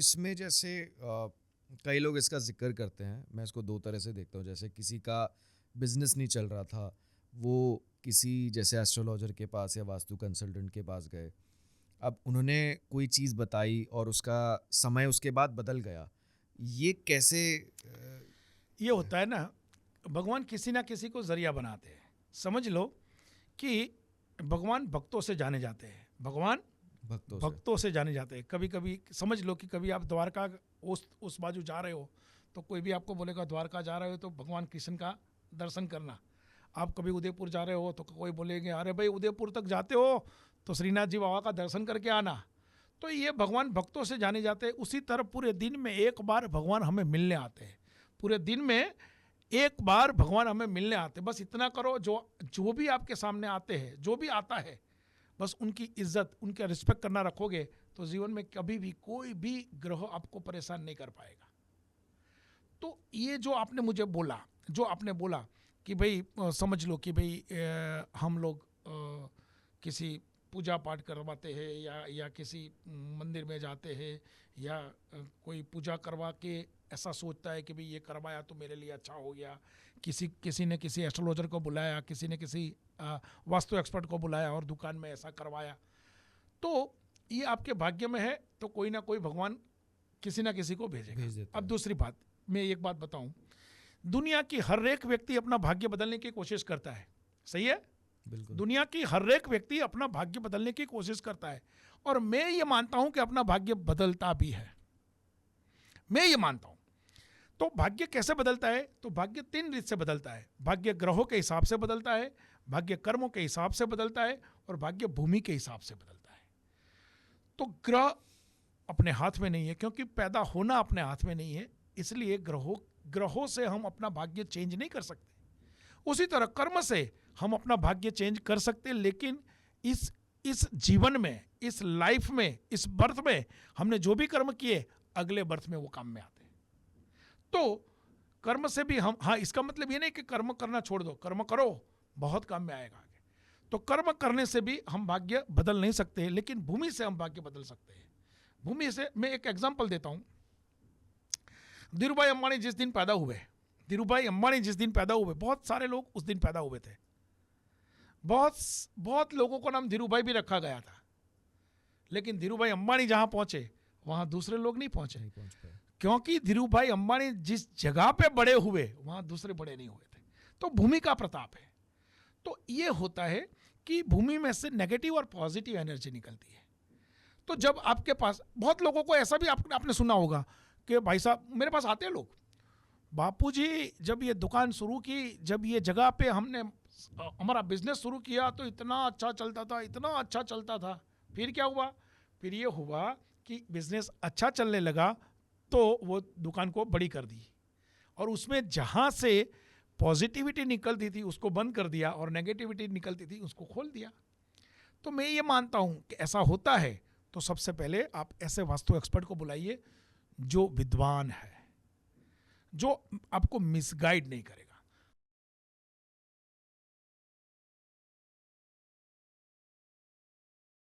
इसमें जैसे कई लोग इसका जिक्र करते हैं, मैं इसको दो तरह से देखता हूँ। जैसे किसी का बिजनेस नहीं चल रहा था, वो किसी जैसे एस्ट्रोलॉजर के पास या वास्तु कंसल्टेंट के पास गए, अब उन्होंने कोई चीज़ बताई और उसका समय उसके बाद बदल गया। ये कैसे ये होता है ना, भगवान किसी ना किसी को जरिया बनाते हैं। समझ लो कि भगवान भक्तों से जाने जाते हैं, भगवान भक्तों से जाने जाते हैं। कभी कभी समझ लो कि कभी आप द्वारका उस बाजू जा रहे हो, तो कोई भी आपको बोलेगा द्वारका जा रहे हो तो भगवान कृष्ण का दर्शन करना। आप कभी उदयपुर जा रहे हो तो कोई बोलेंगे अरे भाई उदयपुर तक जाते हो तो श्रीनाथ जी बाबा का दर्शन करके आना। तो ये भगवान भक्तों से जाने जाते हैं। उसी तरह पूरे दिन में एक बार भगवान हमें मिलने आते हैं, पूरे दिन में एक बार भगवान हमें मिलने आते हैं। बस इतना करो, जो भी आपके सामने आते हैं, जो भी आता है, बस उनकी इज्जत, उनका रिस्पेक्ट करना रखोगे तो जीवन में कभी भी कोई भी ग्रह आपको परेशान नहीं कर पाएगा। तो ये जो आपने मुझे बोला, जो आपने बोला कि भाई समझ लो कि भाई हम लोग किसी पूजा पाठ करवाते हैं या किसी मंदिर में जाते हैं या कोई पूजा करवा के ऐसा सोचता है कि भाई ये करवाया तो मेरे लिए अच्छा हो गया। किसी ने किसी एस्ट्रोलॉजर को बुलाया, किसी ने किसी वास्तु एक्सपर्ट को बुलाया और दुकान में ऐसा करवाया, तो ये आपके भाग्य में है तो कोई ना कोई भगवान किसी ना किसी को भेजेगा। अब दूसरी बात, मैं एक बात बताऊं, दुनिया की हर एक व्यक्ति अपना भाग्य बदलने की कोशिश करता है। सही है? बिल्कुल। दुनिया की हर एक व्यक्ति अपना भाग्य बदलने की कोशिश करता है और मैं ये मानता हूं कि अपना भाग्य बदलता भी है। मैं ये मानता हूं। तो भाग्य कैसे बदलता है? तो भाग्य 3 रीत से बदलता है। भाग्य ग्रहों के हिसाब से बदलता है, भाग्य कर्मों के हिसाब से बदलता है और भाग्य भूमि के हिसाब से बदलता है। तो ग्रह अपने हाथ में नहीं है, क्योंकि पैदा होना अपने हाथ में नहीं है, इसलिए ग्रहों से हम अपना भाग्य चेंज नहीं कर सकते। उसी तरह कर्म से हम अपना भाग्य चेंज कर सकते, लेकिन इस जीवन में, इस लाइफ में, इस बर्थ में हमने जो भी कर्म किए अगले बर्थ में वो काम में आते हैं। तो कर्म से भी हम, हाँ, इसका मतलब ये नहीं कि कर्म करना छोड़ दो, कर्म करो, बहुत काम में आएगा आगे। तो कर्म करने से भी हम भाग्य बदल नहीं सकते, लेकिन भूमि से हम भाग्य बदल सकते हैं। भूमि से मैं एक एग्जांपल देता हूं। धीरूभाई अंबानी जिस दिन पैदा हुए, बहुत सारे लोग उस दिन पैदा हुए थे। बहुत लोगों को नाम धीरूभाई भी रखा गया था, लेकिन धीरूभाई अंबानी जहां पहुंचे वहां दूसरे लोग नहीं पहुंच पाए, क्योंकि धीरूभाई अंबानी जिस जगह पे बड़े हुए वहां दूसरे बड़े नहीं हुए थे। तो भूमि का प्रताप है। तो ये होता है कि भूमि में से नेगेटिव और पॉजिटिव एनर्जी निकलती है। तो जब आपके पास, बहुत लोगों को ऐसा भी आपने सुना होगा कि भाई साहब मेरे पास आते हैं लोग, बापूजी जब ये दुकान शुरू की, जब ये जगह पे हमने हमारा बिजनेस शुरू किया तो इतना अच्छा चलता था, फिर क्या हुआ? फिर ये हुआ कि बिजनेस अच्छा चलने लगा तो वो दुकान को बड़ी कर दी और उसमें जहाँ से पॉजिटिविटी निकलती थी उसको बंद कर दिया और नेगेटिविटी निकलती थी उसको खोल दिया। तो मैं ये मानता हूँ कि ऐसा होता है तो सबसे पहले आप ऐसे वास्तु एक्सपर्ट को बुलाइए जो विद्वान है, जो आपको मिसगाइड नहीं करेगा।